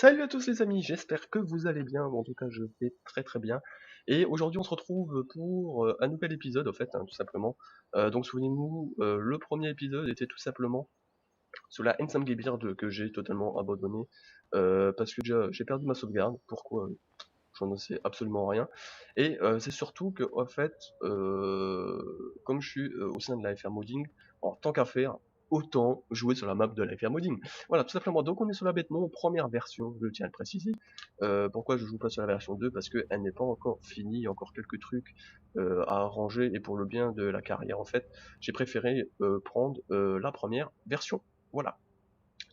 Salut à tous les amis, j'espère que vous allez bien, en tout cas je vais très très bien. Et aujourd'hui on se retrouve pour un nouvel épisode, en fait, hein, tout simplement. Donc souvenez-vous, le premier épisode était tout simplement sur la Ensemble Beard que j'ai totalement abandonné, parce que déjà j'ai perdu ma sauvegarde. Pourquoi? J'en sais absolument rien. Et c'est surtout que, en fait, comme je suis au sein de la FR Modding, en tant qu'à faire, autant jouer sur la map de la FR Modding. Voilà, tout simplement. Donc on est sur la bête mon première version, je tiens à le préciser. Pourquoi je joue pas sur la version 2? Parce qu'elle n'est pas encore finie, il y a encore quelques trucs à arranger, et pour le bien de la carrière, en fait, j'ai préféré prendre la première version. Voilà,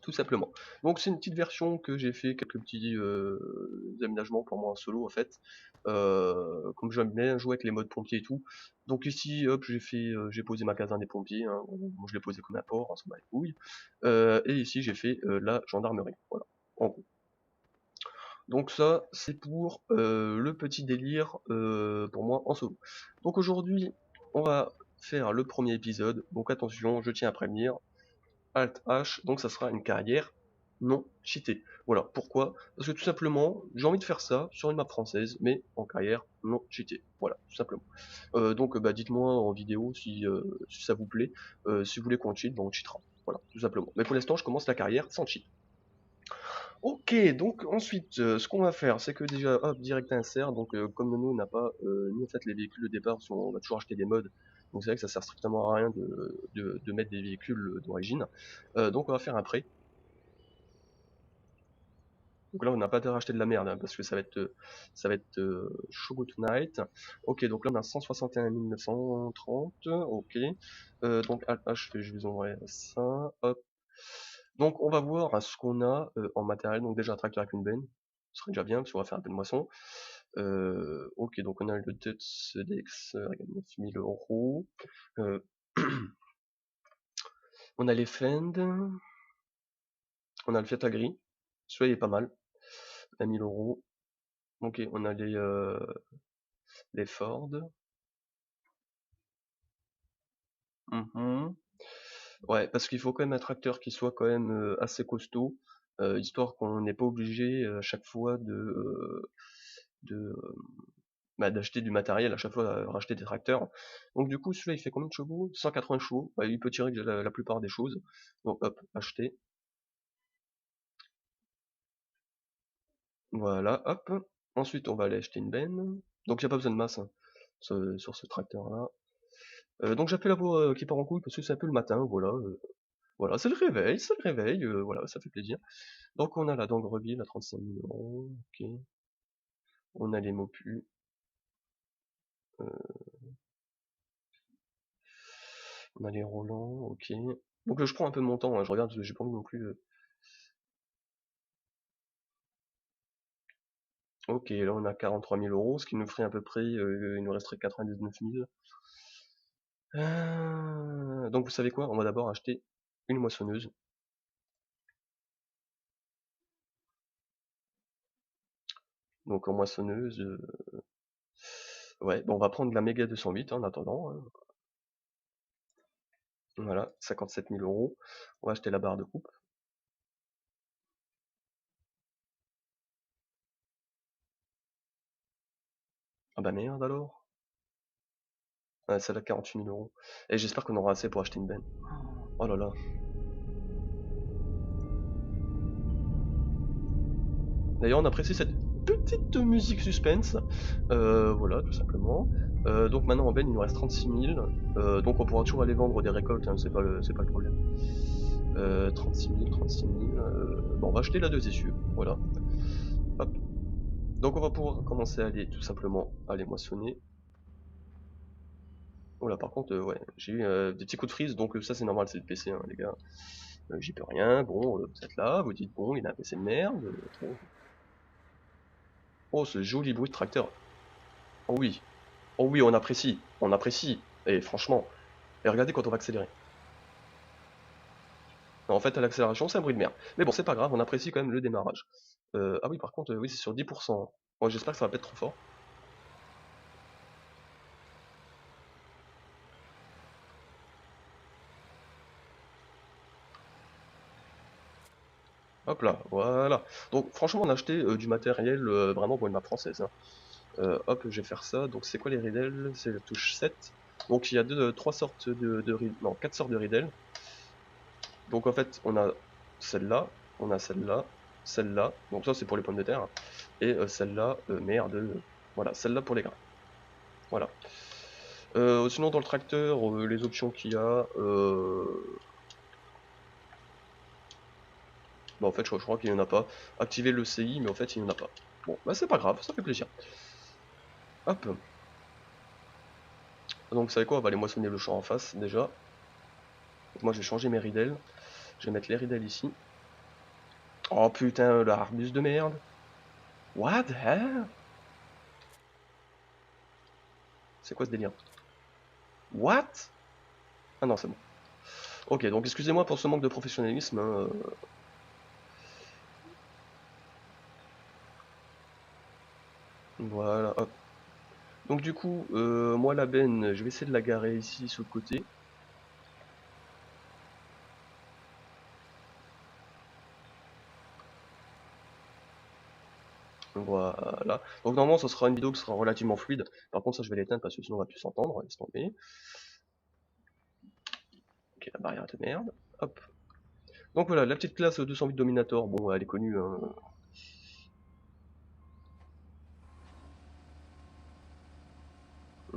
tout simplement. Donc c'est une petite version que j'ai fait quelques petits aménagements pour moi en solo, en fait. Comme j'aime bien jouer avec les modes pompiers et tout. Donc ici, hop, j'ai posé ma caserne des pompiers, hein. Bon, je l'ai posé comme un port, on s'en bat les couilles. Et ici j'ai fait la gendarmerie, voilà, en gros. Donc ça, c'est pour le petit délire pour moi en solo. Donc aujourd'hui, on va faire le premier épisode. Donc attention, je tiens à prévenir, Alt H, donc ça sera une carrière non cheatée. Voilà, pourquoi? Parce que tout simplement, j'ai envie de faire ça sur une map française, mais en carrière non cheatée. Voilà, tout simplement. Donc bah, dites-moi en vidéo si ça vous plaît. Si vous voulez qu'on cheat, bah, on cheatera. Voilà, tout simplement. Mais pour l'instant, je commence la carrière sans cheat. Ok, donc ensuite, ce qu'on va faire, c'est que déjà, hop, direct insert, donc comme nous, on n'a pas, nous en fait, les véhicules de départ, on va toujours acheter des mods, donc c'est vrai que ça sert strictement à rien de mettre des véhicules d'origine. Donc on va faire un prêt. Donc là, on n'a pas à acheter de la merde, hein, parce que ça va être Shogo Tonight. Ok, donc là, on a 161 930, ok. Donc Alt H, je vous envoie ça, hop. Donc on va voir ce qu'on a en matériel. Donc déjà un tracteur avec une benne, ce serait déjà bien parce qu'on va faire un peu de moisson. Ok, donc on a le Tuts DX avec 9000 euros. Euh, on a les Fend, on a le Fiat Agri, celui-là il est pas mal, à 1000 euros. Ok, on a les Ford. Mhm. Ouais, parce qu'il faut quand même un tracteur qui soit quand même assez costaud, histoire qu'on n'est pas obligé à chaque fois de bah, d'acheter du matériel à chaque fois, racheter des tracteurs. Donc du coup, celui-là, il fait combien de chevaux? 180 chevaux. Ouais, il peut tirer la plupart des choses. Donc hop, acheter. Voilà, hop. Ensuite, on va aller acheter une benne. Donc il n'y a pas besoin de masse, hein, sur ce tracteur-là. Donc j'appelle la voix qui part en couille parce que c'est un peu le matin, voilà. Voilà, c'est le réveil, voilà, ça fait plaisir. Donc on a la Dangreville à 35 000 euros, ok. On a les Mopus. On a les Roland, ok. Donc je prends un peu mon temps, hein, je regarde parce que j'ai pas envie non plus. Ok, là on a 43 000 euros, ce qui nous ferait à peu près, il nous resterait 99 000. Donc vous savez quoi? On va d'abord acheter une moissonneuse. Donc en moissonneuse, ouais, bon, on va prendre la méga 208 hein, en attendant, hein. Voilà, 57 000 euros. On va acheter la barre de coupe. Ah bah merde alors. Ouais, celle-là 48 000 euros. Et j'espère qu'on aura assez pour acheter une benne. Oh là là. D'ailleurs, on apprécie cette petite musique suspense. Voilà, tout simplement. Donc maintenant en benne, il nous reste 36 000. Donc on pourra toujours aller vendre des récoltes, hein, c'est pas le problème. 36 000, 36 000. Bon, on va acheter la 2 essieux. Voilà. Hop. Donc on va pouvoir commencer à aller tout simplement aller moissonner. Oh là, par contre, ouais, j'ai eu des petits coups de freeze, donc ça c'est normal, c'est le PC, hein, les gars. J'y peux rien. Bon, vous êtes là, vous dites bon, il a un PC de merde. Bon. Oh, ce joli bruit de tracteur. Oh oui. Oh oui, on apprécie. On apprécie. Et franchement. Et regardez quand on va accélérer. En fait, à l'accélération, c'est un bruit de merde. Mais bon, c'est pas grave, on apprécie quand même le démarrage. Ah oui, par contre, oui, c'est sur 10%. Bon, j'espère que ça va pas être trop fort. Hop là, voilà. Donc franchement on a acheté du matériel vraiment pour une map française, hein. Hop, je vais faire ça. Donc c'est quoi les riddles? C'est la touche 7. Donc il y a trois sortes non, 4 sortes de riddles. Donc en fait on a celle-là, on a celle-là, celle-là. Donc ça c'est pour les pommes de terre. Et celle-là, merde, voilà, celle-là pour les grains. Voilà. Sinon dans le tracteur, les options qu'il y a, bah en fait je crois qu'il n'y en a pas. Activer le CI, mais en fait il n'y en a pas. Bon, bah c'est pas grave, ça fait plaisir. Hop. Donc vous savez quoi, on va aller moissonner le champ en face déjà. Donc, moi je vais changer mes riddles. Je vais mettre les riddles ici. Oh putain, le arbuste de merde. What the hell? C'est quoi ce délire? What? Ah non, c'est bon. Ok, donc excusez-moi pour ce manque de professionnalisme, hein. Voilà, hop. Donc du coup, moi la benne, je vais essayer de la garer ici sur le côté. Voilà. Donc normalement, ça sera une vidéo qui sera relativement fluide. Par contre, ça, je vais l'éteindre parce que sinon on va plus s'entendre. Laisse tomber. Ok, la barrière de merde. Hop. Donc voilà, la petite classe 208 Dominator. Bon, elle est connue, hein.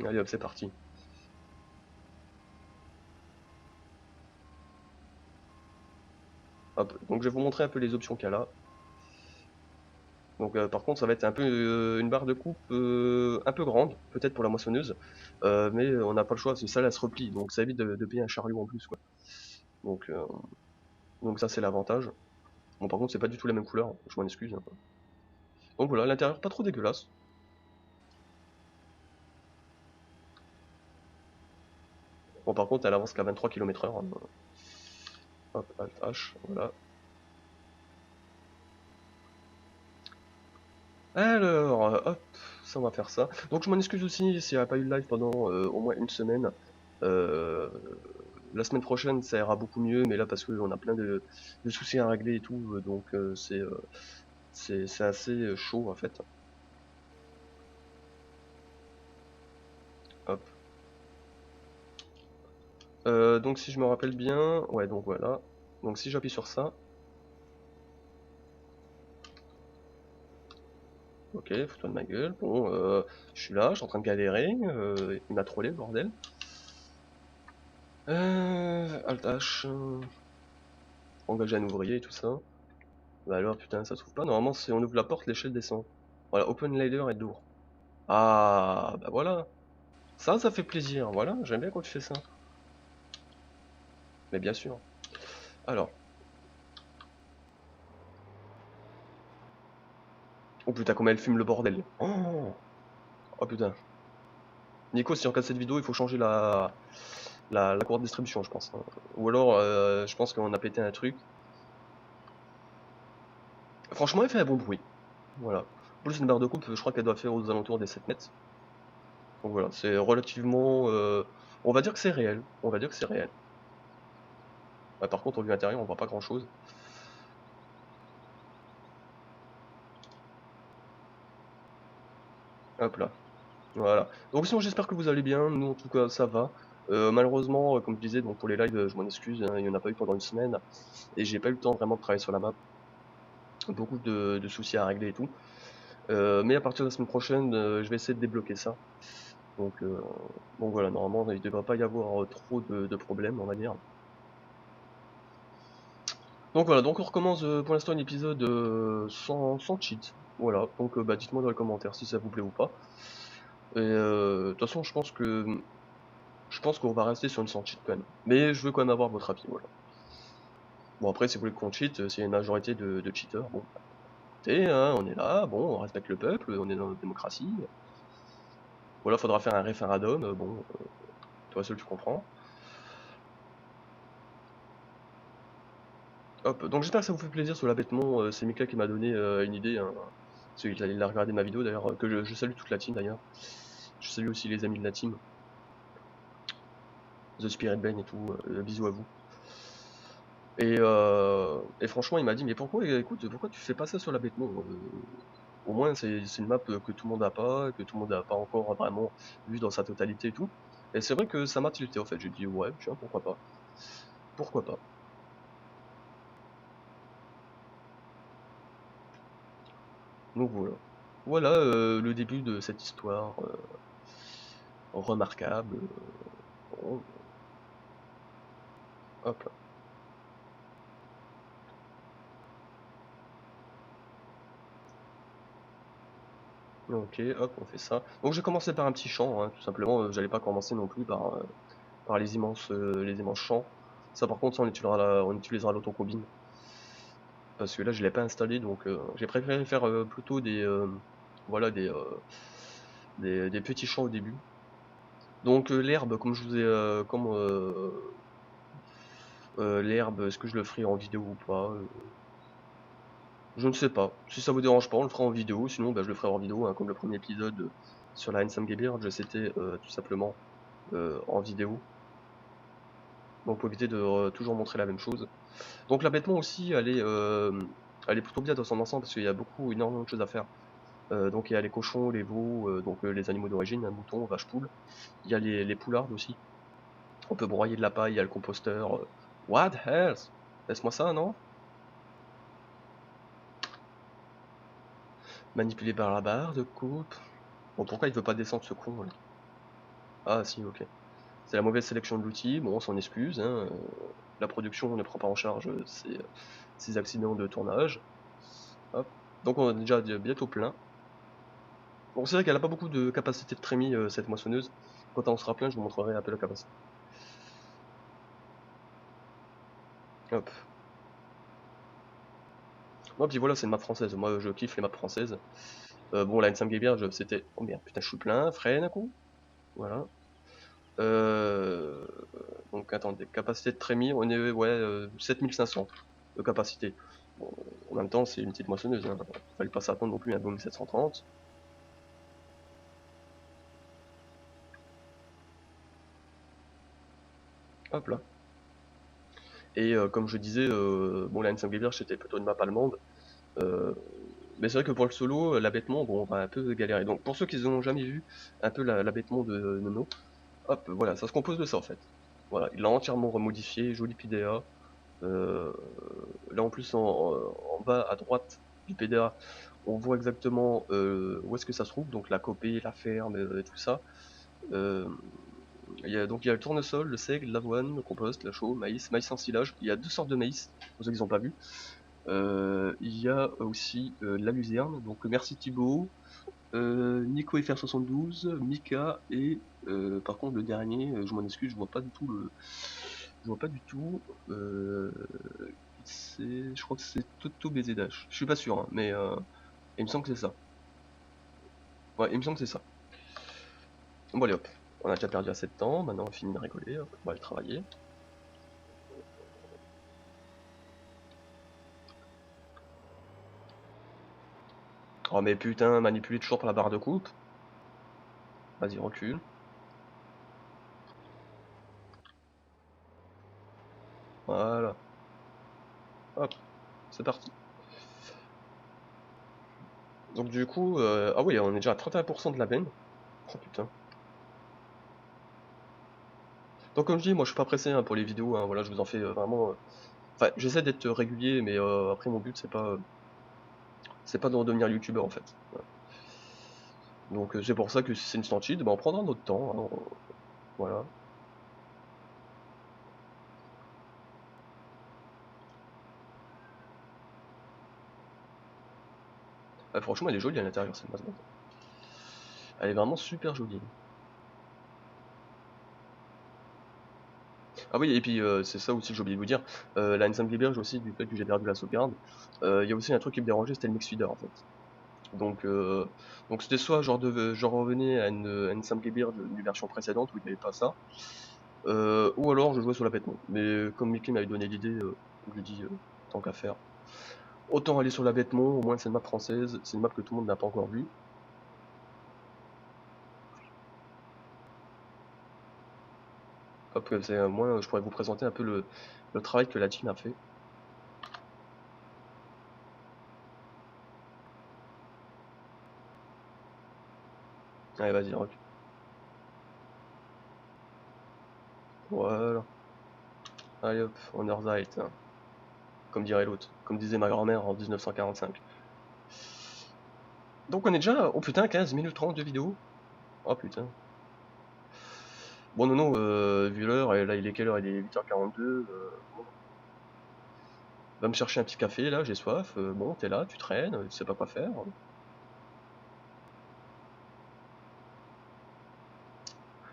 Allez hop, c'est parti. Hop. Donc je vais vous montrer un peu les options qu'il y a là. Donc par contre, ça va être un peu une barre de coupe un peu grande, peut-être pour la moissonneuse. Mais on n'a pas le choix, parce que ça, elle se replie. Donc ça évite de payer un chariot en plus, quoi. Donc, euh, donc ça, c'est l'avantage. Bon, par contre, c'est pas du tout la même couleur. Je m'en excuse, hein. Donc voilà, l'intérieur pas trop dégueulasse. Bon, par contre, elle avance qu'à 23 km/h. Hop, Alt H, voilà. Alors, hop, ça on va faire ça. Donc je m'en excuse aussi s'il n'y a pas eu de live pendant au moins une semaine. Euh, la semaine prochaine ça ira beaucoup mieux, mais là parce qu'on a plein de soucis à régler et tout, donc c'est assez chaud en fait. Hop. Donc si je me rappelle bien, ouais donc voilà. Donc si j'appuie sur ça, ok, fous-toi de ma gueule. Bon, je suis là, je suis en train de galérer, il m'a trollé le bordel. Alt H, engager un ouvrier et tout ça. Bah alors putain, ça s'ouvre pas. Normalement, si on ouvre la porte, l'échelle descend. Voilà, open ladder et door. Ah, bah voilà. Ça fait plaisir. Voilà, j'aime bien quand tu fais ça. Mais bien sûr. Alors. Oh putain, comment elle fume le bordel. Oh, oh putain. Nico, si on casse cette vidéo, il faut changer la courroie de distribution, je pense, hein. Ou alors, je pense qu'on a pété un truc. Franchement, elle fait un bon bruit. Voilà. En plus, une barre de coupe, je crois qu'elle doit faire aux alentours des 7 mètres. Donc voilà, c'est relativement... on va dire que c'est réel. On va dire que c'est réel. Bah, par contre, au vue intérieur, on voit pas grand chose. Hop là. Voilà. Donc sinon j'espère que vous allez bien, nous en tout cas ça va. Malheureusement, comme je disais, donc pour les lives, je m'en excuse, hein, il n'y en a pas eu pendant une semaine, et j'ai pas eu le temps vraiment de travailler sur la map. Beaucoup de soucis à régler et tout. Mais à partir de la semaine prochaine, je vais essayer de débloquer ça. Donc, euh, donc voilà, normalement il ne devrait pas y avoir trop de problèmes, on va dire. Donc voilà, donc on recommence pour l'instant un épisode sans cheat. Voilà, donc bah, dites-moi dans les commentaires si ça vous plaît ou pas. Et de toute façon, je pense qu'on va rester sur une sans cheat quand même. Mais je veux quand même avoir votre avis, voilà. Bon après, si vous voulez qu'on cheat, s'il y a une majorité de cheaters, bon, écoutez, hein, on est là, bon, on respecte le peuple, on est dans notre démocratie. Voilà, faudra faire un référendum, bon, toi seul tu comprends. Hop, donc j'espère que ça vous fait plaisir sur l'abattement, c'est Mika qui m'a donné une idée, hein. Parce qu'il a regardé ma vidéo d'ailleurs, que je salue toute la team d'ailleurs. Je salue aussi les amis de la team. The Spirit Bane et tout, bisous à vous. Et franchement, il m'a dit, mais pourquoi, écoute, pourquoi tu fais pas ça sur la bête? Non, au moins c'est une map que tout le monde n'a pas, que tout le monde n'a pas encore vraiment vu dans sa totalité et tout. Et c'est vrai que ça m'a tilté en fait. J'ai dit ouais, tiens, pourquoi pas, pourquoi pas. Donc voilà, voilà le début de cette histoire remarquable. Bon, hop là. Ok, hop, on fait ça. Donc j'ai commencé par un petit champ, hein, tout simplement. J'allais pas commencer non plus par les immenses champs. Ça par contre, ça, on utilisera l'autocombine. Parce que là, je l'ai pas installé, donc j'ai préféré faire plutôt voilà, des petits champs au début. Donc l'herbe, comme je vous ai, l'herbe, est-ce que je le ferai en vidéo ou pas? Je ne sais pas. Si ça vous dérange pas, on le fera en vidéo. Sinon, bah, je le ferai en vidéo, hein, comme le premier épisode sur la Handsome Gebirge, c'était tout simplement en vidéo. Donc pour éviter de toujours montrer la même chose. Donc l'abattement aussi, elle est plutôt bien dans son ensemble parce qu'il y a énormément de choses à faire. Donc il y a les cochons, les veaux, donc les animaux d'origine, un mouton, vache, poule. Il y a les poulardes aussi. On peut broyer de la paille, il y a le composteur. What else? Laisse-moi ça, non? Manipulé par la barre de coupe. Bon, pourquoi il veut pas descendre ce con là? Ah si, ok. C'est la mauvaise sélection de l'outil, bon, on s'en excuse, hein. La production ne prend pas en charge ces accidents de tournage. Hop. Donc on a déjà bientôt plein. Bon, c'est vrai qu'elle a pas beaucoup de capacité de trémie, cette moissonneuse. Quand on sera plein, je vous montrerai un peu la capacité. Hop. Moi, puis voilà, c'est une map française. Moi, je kiffe les maps françaises. Bon, la N5 Gebirge, c'était... Oh merde, putain, je suis plein. Freine un coup. Voilà. Euh... Donc, attendez, capacité de trémie, on est, ouais, 7500 de capacité. Bon, en même temps, c'est une petite moissonneuse, hein. Fallait pas s'attendre non plus à un Boom 730. Hop là. Et comme je disais, bon, la N5 Gebirge, c'était plutôt une map allemande. Euh, mais c'est vrai que pour le solo, l'abattement, bon, on va un peu galérer. Donc pour ceux qui n'ont jamais vu un peu l'abattement de Nono, hop, voilà, ça se compose de ça en fait. Voilà, il l'a entièrement remodifié, joli PDA. Euh, Là en plus, en bas à droite du PDA, on voit exactement où est-ce que ça se trouve, donc la copée, la ferme, et tout ça. Euh, donc il y a le tournesol, le seigle, l'avoine, le compost, la chaux, maïs, maïs en silage. Il y a deux sortes de maïs, pour ceux qui n'ont pas vu. Il y a aussi la luzerne, donc merci Thibaut, Nico FR72, Mika et par contre le dernier, je m'en excuse, je vois pas du tout, je crois que c'est Toto BZH, je suis pas sûr, hein, mais il me semble que c'est ça. Ouais, il me semble que c'est ça. Bon allez hop, on a déjà perdu assez de temps, maintenant on finit de rigoler, hop, on va aller travailler. Oh mais putain, manipulé toujours par la barre de coupe. Vas-y recule. Voilà. Hop, c'est parti. Donc du coup, ah oui, on est déjà à 31% de la benne. Oh putain. Donc comme je dis, moi je suis pas pressé hein, pour les vidéos, hein, voilà, je vous en fais vraiment... Enfin, j'essaie d'être régulier, mais après mon but c'est pas de redevenir youtubeur en fait. Voilà. Donc c'est pour ça que si c'est une sortie, ben, on prendra notre temps, hein, voilà. Ah, franchement, elle est jolie à l'intérieur cette masse. Elle est vraiment super jolie. Ah oui, et puis c'est ça aussi que j'ai oublié de vous dire, la Ensemble Liberge aussi, du fait que j'ai perdu la sauvegarde, il y a aussi un truc qui me dérangeait, c'était le mix feeder en fait. Donc, euh, donc c'était soit je revenais à une simple Gebirge d'une version précédente où il n'y avait pas ça, ou alors je jouais sur la bête-monde. Mais comme Mickey m'avait donné l'idée, je lui ai dit tant qu'à faire. Autant aller sur la bête-monde, au moins c'est une map française, c'est une map que tout le monde n'a pas encore vue. Hop, moi je pourrais vous présenter un peu le travail que la team a fait. Allez, vas-y, rock. Voilà. Allez hop, on Earthite, hein. Comme dirait l'autre. Comme disait ma grand-mère en 1945. Donc on est déjà, oh putain, 15 minutes 30 de vidéo. Oh putain. Bon, non, vu l'heure, et là il est quelle heure? Il est 8h42. Bon, va me chercher un petit café, là, j'ai soif. Bon, t'es là, tu traînes, tu sais pas quoi faire.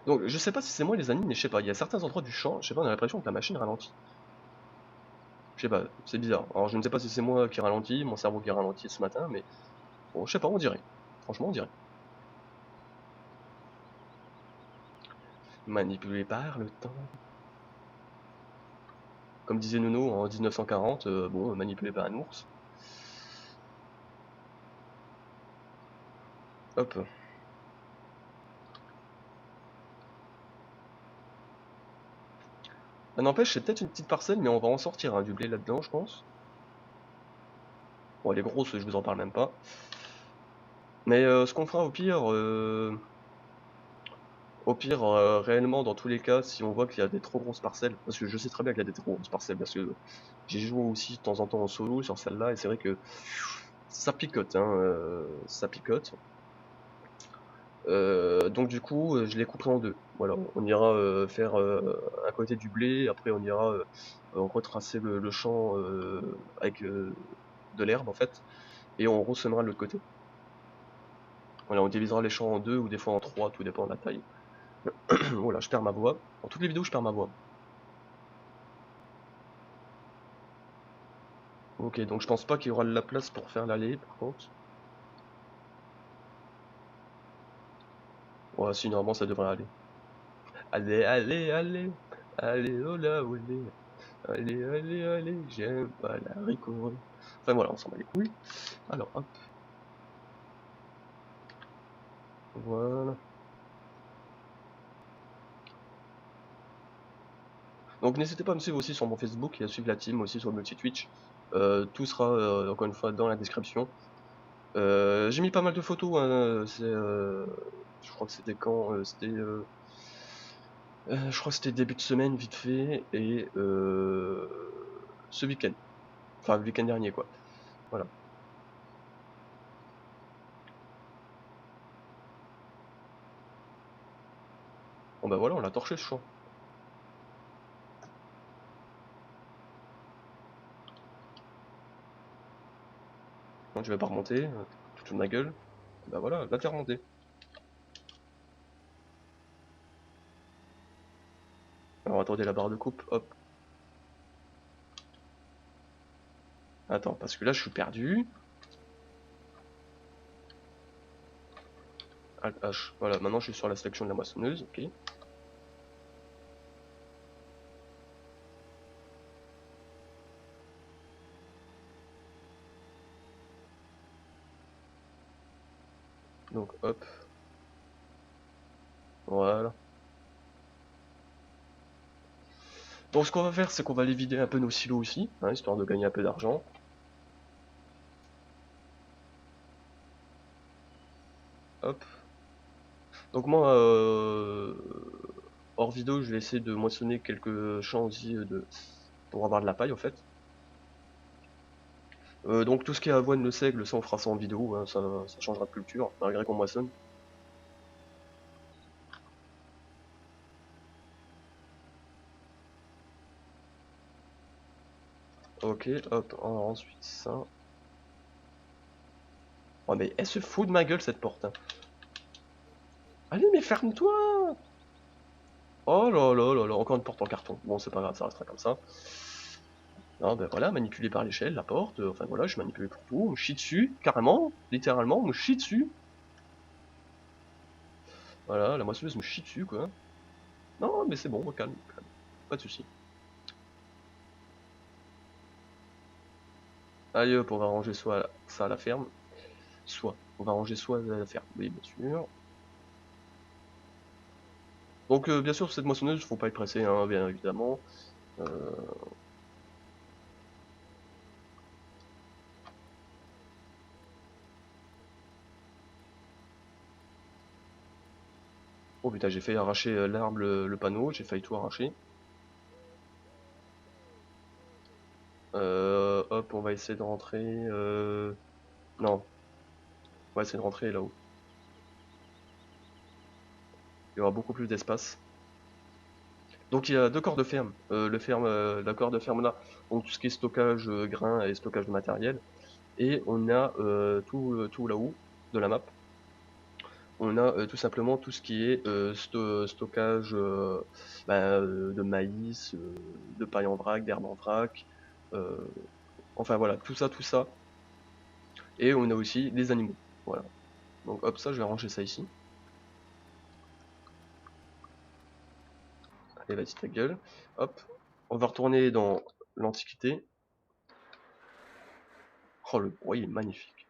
Donc je sais pas si c'est moi les amis, mais je sais pas, il y a certains endroits du champ, je sais pas, on a l'impression que la machine ralentit. Je sais pas, c'est bizarre. Alors je ne sais pas si c'est moi qui ralentis, mon cerveau qui ralentit ce matin, mais bon, je sais pas, on dirait. Franchement, on dirait. Manipulé par le temps. Comme disait Nono en 1940, bon, manipulé par un ours. Hop. Ah, n'empêche, c'est peut-être une petite parcelle, mais on va en sortir, hein, du blé là-dedans, je pense. Bon, elle est grosse, je vous en parle même pas. Mais ce qu'on fera au pire, réellement, dans tous les cas, si on voit qu'il y a des trop grosses parcelles, parce que je sais très bien qu'il y a des trop grosses parcelles, parce que j'ai joué aussi de temps en temps en solo sur celle-là, et c'est vrai que ça picote, hein, ça picote. Donc du coup, je les couperai en deux. Voilà, on ira faire un côté du blé, après on ira retracer le champ avec de l'herbe en fait, et on ressemera de l'autre côté. Voilà, on divisera les champs en deux ou des fois en trois, tout dépend de la taille. Voilà, je perds ma voix. Dans toutes les vidéos, je perds ma voix. Ok, donc je pense pas qu'il y aura de la place pour faire l'allée, par contre. Ouais, si, normalement, ça devrait aller. Allez, allez, allez, allez, oh là, allez, allez, allez, allez, j'aime pas la ricorée. Enfin voilà, on s'en bat les couilles. Alors, hop, voilà. Donc n'hésitez pas à me suivre aussi sur mon Facebook et à suivre la team aussi sur le multi-Twitch. Tout sera, encore une fois, dans la description. J'ai mis pas mal de photos, hein, je crois que c'était quand? Je crois que c'était début de semaine, vite fait, et ce week-end. Enfin, le week-end dernier, quoi. Voilà. Bon bah voilà, on l'a torché ce champ. Non, tu vas pas remonter, tu te fous de ma gueule. Bah voilà, va te faire remonter. Alors attendez la barre de coupe, hop. Attends, parce que là je suis perdu. Alt H. Voilà, maintenant je suis sur la sélection de la moissonneuse, ok. Donc hop. Voilà. Donc ce qu'on va faire, c'est qu'on va aller vider un peu nos silos aussi, hein, histoire de gagner un peu d'argent. Hop. Donc moi, hors vidéo, je vais essayer de moissonner quelques champs aussi pour avoir de la paille en fait. Donc tout ce qui est avoine, le seigle, ça on fera ça en vidéo, hein, ça changera de culture, malgré qu'on moissonne. Ok, hop, ensuite ça. Oh mais elle se fout de ma gueule cette porte, hein. Allez mais ferme-toi! Oh là là là là, encore une porte en carton. Bon c'est pas grave, ça restera comme ça. Non ben voilà, manipulé par l'échelle, la porte, enfin voilà, je suis manipulé pour tout, on me chie dessus, carrément, littéralement, on me chie dessus. Voilà, la moissonneuse me chie dessus quoi. Non mais c'est bon, calme, calme, pas de soucis. Allez hop, on va ranger soit ça à la ferme, soit on va ranger soit à la ferme, oui bien sûr. Donc bien sûr cette moissonneuse, faut pas être pressé, hein, bien évidemment. Euh, Oh putain, j'ai failli arracher l'arbre, le panneau, j'ai failli tout arracher. Hop, on va essayer de rentrer. Non, on va essayer de rentrer là-haut. Il y aura beaucoup plus d'espace. Donc il y a deux corps de ferme. La corps de ferme là, donc tout ce qui est stockage grains et stockage de matériel. Et on a tout là-haut de la map. On a tout simplement tout ce qui est stockage de maïs, de paille en vrac, d'herbe en vrac. euh, enfin voilà, tout ça, tout ça. Et on a aussi les animaux. Voilà. Donc hop, ça, je vais ranger ça ici. Allez, vas-y, ta gueule. Hop. On va retourner dans l'Antiquité. Oh, le bruit est magnifique.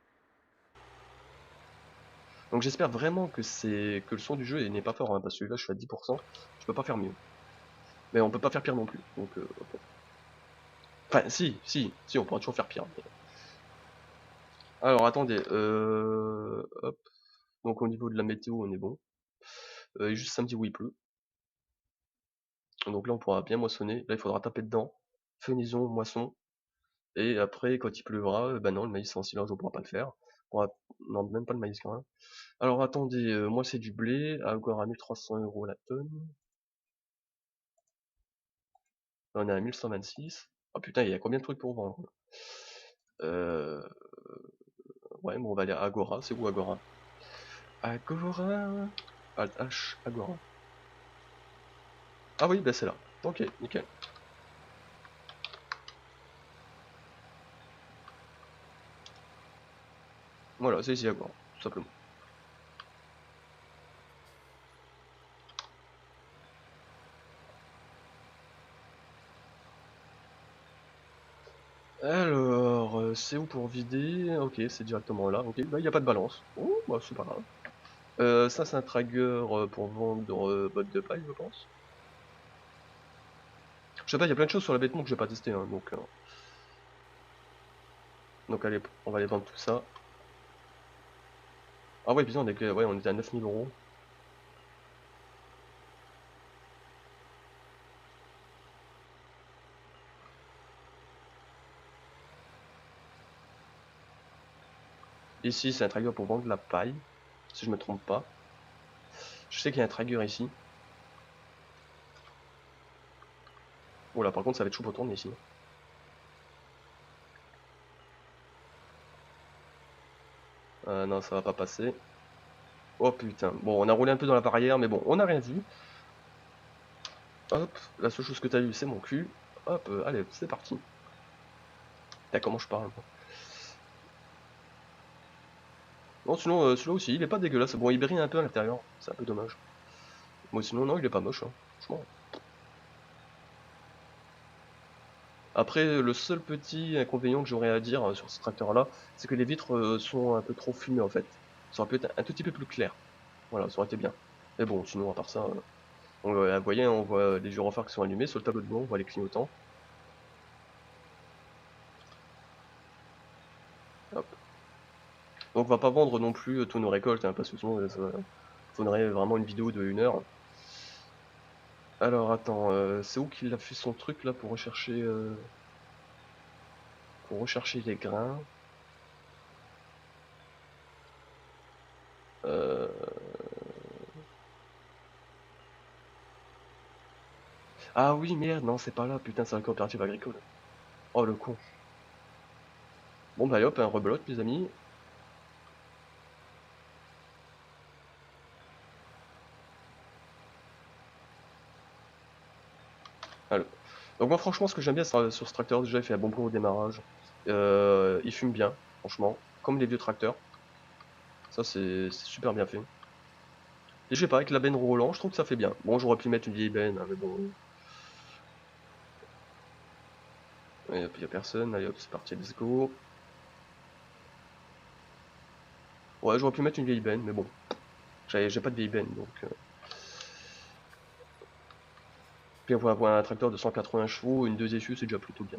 Donc j'espère vraiment que le son du jeu n'est pas fort, hein, parce que là je suis à 10%, je peux pas faire mieux. Mais on peut pas faire pire non plus. Donc ok. Enfin si, on pourra toujours faire pire. Alors attendez, hop. Donc au niveau de la météo on est bon. Juste samedi où il pleut. Donc là on pourra bien moissonner. Là il faudra taper dedans. Fenaison, moisson. Et après quand il pleuvra, bah non le maïs en silage on pourra pas le faire. Non même pas le maïs quand même. Alors attendez, moi c'est du blé, encore à 1300 € la tonne. Là, on est à 1126. Oh putain, il y a combien de trucs pour vendre? Euh... Ouais, bon, on va aller à Agora. C'est où Agora? Agora. Alt H, Agora. Ah oui, bah c'est là. Ok, nickel. Voilà, c'est ici Agora, tout simplement. Alors, c'est où pour vider? Ok, c'est directement là. Ok, bah il n'y a pas de balance. Oh, bah c'est pas grave. Ça, c'est un trigger pour vendre bottes de paille, je pense. Je sais pas, il y a plein de choses sur la bêtement que j'ai pas testé, hein, donc allez, on va aller vendre tout ça. Ah ouais, putain, on était à 9000 €. Ici, c'est un trigger pour vendre de la paille, si je me trompe pas. Je sais qu'il y a un trigger ici. Oh là, par contre, ça va être chaud pour tourner ici. Non, ça va pas passer. Oh putain. Bon, on a roulé un peu dans la barrière, mais bon, on a rien vu. Hop, la seule chose que t'as eu, c'est mon cul. Hop, allez, c'est parti. Putain, comment je parle, moi. Non, sinon, celui-là aussi, il est pas dégueulasse. Bon, il brille un peu à l'intérieur, c'est un peu dommage. Bon, sinon, non, il est pas moche, hein. Franchement. Après, le seul petit inconvénient que j'aurais à dire sur ce tracteur-là, c'est que les vitres sont un peu trop fumées, en fait. Ça aurait pu être un tout petit peu plus clair. Voilà, ça aurait été bien. Mais bon, sinon, à part ça, vous voyez, on voit les gyrophares qui sont allumés. Sur le tableau de bord, on voit les clignotants. Hop. Donc, on va pas vendre non plus tous nos récoltes, hein, parce que sinon, ça faudrait vraiment une vidéo de 1 heure. Alors, attends, c'est où qu'il a fait son truc là pour rechercher les grains? Euh... Ah oui, merde, non, c'est pas là, putain, c'est la coopérative agricole. Oh, le con. Bon, bah allez hop, un rebelote, les amis. Allez. Donc moi, franchement, ce que j'aime bien sur ce tracteur, déjà, il fait un bon bruit au démarrage. Il fume bien, franchement, comme les vieux tracteurs. Ça, c'est super bien fait. Et je sais pas, avec la benne roulant, je trouve que ça fait bien. Bon, j'aurais pu mettre une vieille benne, hein, mais bon. Et puis y a personne, allez hop, c'est parti, let's go. Ouais, j'aurais pu mettre une vieille benne, mais bon. J'ai pas de vieille benne, donc... Puis on va avoir un tracteur de 180 chevaux, une 2 essieux, c'est déjà plutôt bien.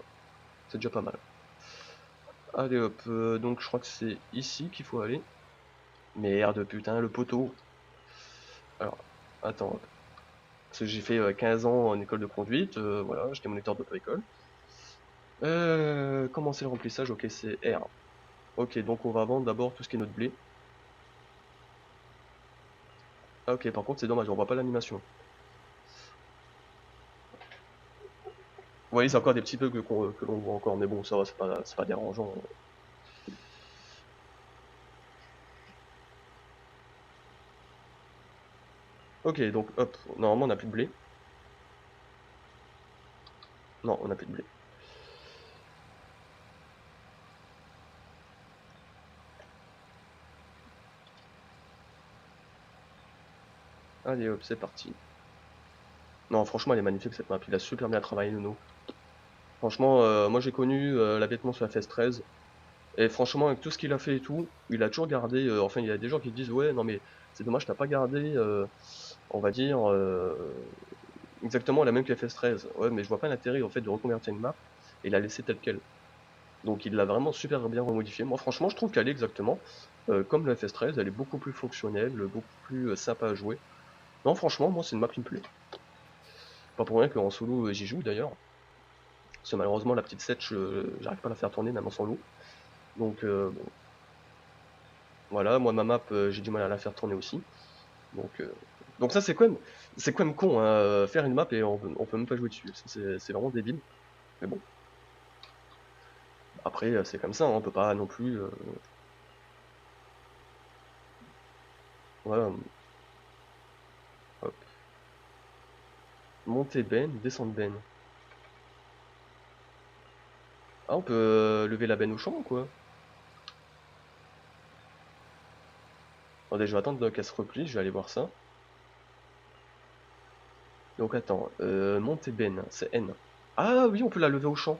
C'est déjà pas mal. Allez hop, donc je crois que c'est ici qu'il faut aller. Merde, putain, le poteau. Alors, Attends, parce que j'ai fait 15 ans en école de conduite, voilà, j'étais moniteur d'auto-école. Commencer le remplissage, ok, c'est R. Ok, donc on va vendre d'abord tout ce qui est notre blé. Ah ok, par contre c'est dommage, on voit pas l'animation. Vous voyez, c'est encore des petits bugs que l'on voit encore, mais bon, ça va, c'est pas dérangeant. Ok, donc hop, normalement on n'a plus de blé. Non, on n'a plus de blé. Allez hop, c'est parti. Non, franchement, elle est magnifique cette map, il a super bien travaillé Nuno. Franchement, moi j'ai connu l'habitement sur FS13, et franchement, avec tout ce qu'il a fait et tout, il a toujours gardé, enfin il y a des gens qui disent ouais, non mais c'est dommage, t'as pas gardé, on va dire, exactement la même que FS13. Ouais, mais je vois pas l'intérêt en fait de reconvertir une map et la laisser telle quelle. Donc il l'a vraiment super bien remodifié. Moi franchement, je trouve qu'elle est exactement comme la FS13, elle est beaucoup plus fonctionnelle, beaucoup plus sympa à jouer. Non, franchement, moi c'est une map qui me plaît. Pas pour rien qu'en solo j'y joue d'ailleurs. Parce que malheureusement la petite Setch, j'arrive pas à la faire tourner même en solo. Donc bon, voilà, moi ma map j'ai du mal à la faire tourner aussi. Donc, donc ça c'est quand même con, hein, faire une map et on peut même pas jouer dessus. C'est vraiment débile. Mais bon, après c'est comme ça, hein, on peut pas non plus. Voilà, hop. Monter Ben, descendre Ben. Ah, on peut lever la benne au champ ou quoi? Attendez, je vais attendre qu'elle se replie, je vais aller voir ça. Donc attends, monter Ben, c'est N. Ah oui, on peut la lever au champ.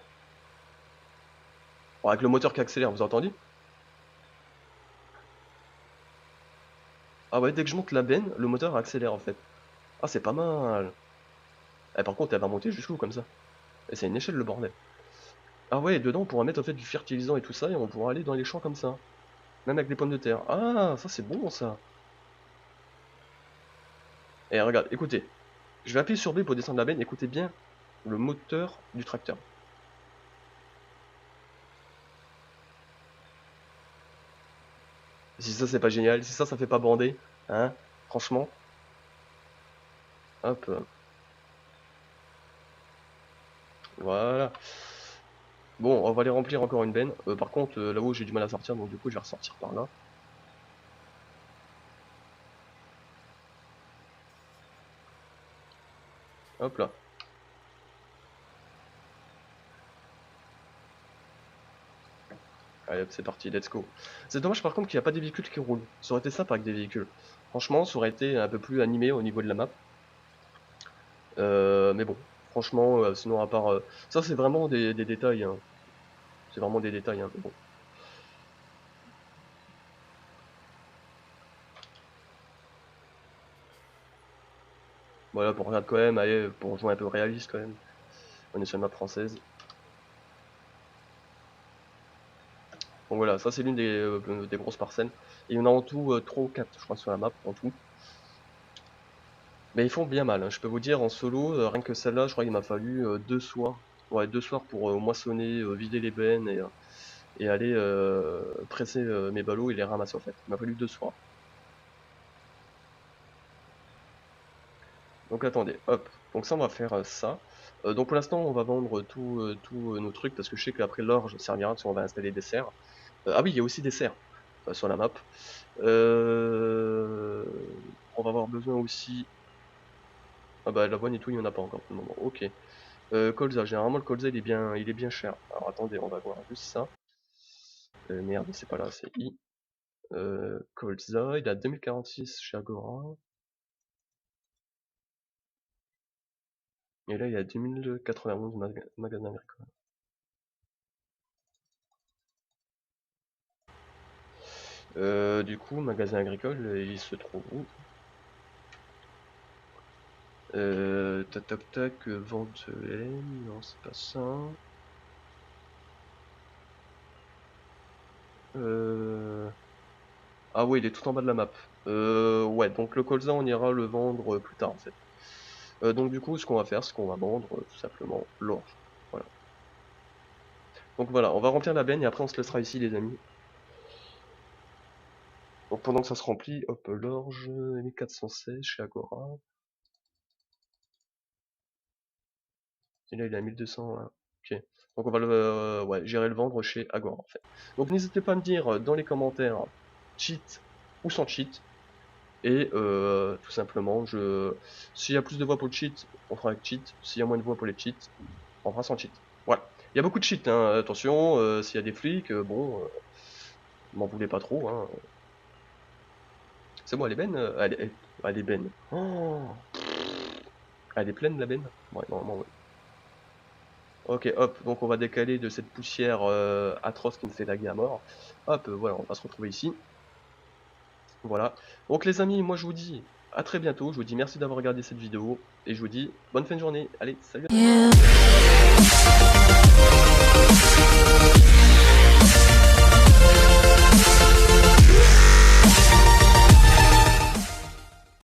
Bon, avec le moteur qui accélère, vous entendez? Ah ouais, dès que je monte la benne, le moteur accélère en fait. Ah, c'est pas mal. Eh, par contre, elle va monter jusqu'où comme ça? Et c'est une échelle le bordel. Ah ouais, dedans on pourra mettre en fait du fertilisant et tout ça, et on pourra aller dans les champs comme ça. Même avec des pommes de terre. Ah, ça c'est bon ça. Et regarde, écoutez. Je vais appuyer sur B pour descendre la benne, écoutez bien le moteur du tracteur. Si ça c'est pas génial, si ça fait pas bander, hein, franchement, hop, voilà. Bon, on va aller remplir encore une benne. Par contre, là-haut j'ai du mal à sortir, donc du coup je vais ressortir par là. Hop là. Allez hop, c'est parti, let's go. C'est dommage par contre qu'il n'y a pas des véhicules qui roulent. Ça aurait été sympa avec des véhicules. Franchement, ça aurait été un peu plus animé au niveau de la map. Mais bon, franchement, sinon à part... ça c'est vraiment des détails, hein. C'est vraiment des détails, hein, mais bon. Voilà, pour regarder quand même, allez, pour jouer un peu réaliste quand même. On est sur une map française. Donc voilà, ça c'est l'une des grosses parcelles. Et il y en a en tout 3 ou 4, je crois, sur la map, en tout. Mais ils font bien mal, hein. Je peux vous dire, en solo, rien que celle-là, je crois qu'il m'a fallu 2 soirs. Ouais, 2 soirs pour moissonner, vider les bennes et aller presser mes ballots et les ramasser en fait. Il m'a fallu 2 soirs. Donc attendez, hop. Donc ça, on va faire ça. Donc pour l'instant, on va vendre tous nos trucs parce que je sais qu'après l'orge ça servira parce qu'on va installer des serres. Ah oui, il y a aussi des serres sur la map. Euh, on va avoir besoin aussi. Ah bah l'avoine et tout, il n'y en a pas encore pour le moment. Ok. Colza, généralement le colza il est bien cher. Alors attendez, on va voir juste ça. Merde, c'est pas là, c'est I. Colza, il a 2046 chez Agora. Et là il a 2091 magasin agricole. Du coup, magasin agricole, il se trouve où? Tac tac tac, vente laine, non c'est pas ça. Euh, Ah oui, il est tout en bas de la map. Ouais, donc le colza, on ira le vendre plus tard en fait. Donc du coup, ce qu'on va faire, c'est qu'on va vendre tout simplement l'orge. Voilà. Donc voilà, on va remplir la benne et après on se laissera ici les amis. Donc pendant que ça se remplit, hop, l'orge, 1416 chez Agora. Et là il est à 1200, hein. Ok. Donc on va ouais, gérer le vendre chez Agora en fait. Donc n'hésitez pas à me dire dans les commentaires cheat ou sans cheat. Et tout simplement, s'il y a plus de voix pour le cheat, on fera avec cheat. S'il y a moins de voix pour les cheats, on fera sans cheat. Voilà. Il y a beaucoup de cheats, hein. Attention, s'il y a des flics, bon, m'en voulez pas trop, hein. C'est bon, elle est benne, elle est benne. Oh, elle est pleine la benne. Ouais, normalement, ouais. Ok, hop, donc on va décaler de cette poussière atroce qui me fait laguer à mort. Hop, voilà, on va se retrouver ici. Voilà. Donc les amis, moi je vous dis à très bientôt. Je vous dis merci d'avoir regardé cette vidéo. Et je vous dis bonne fin de journée. Allez, salut à tous.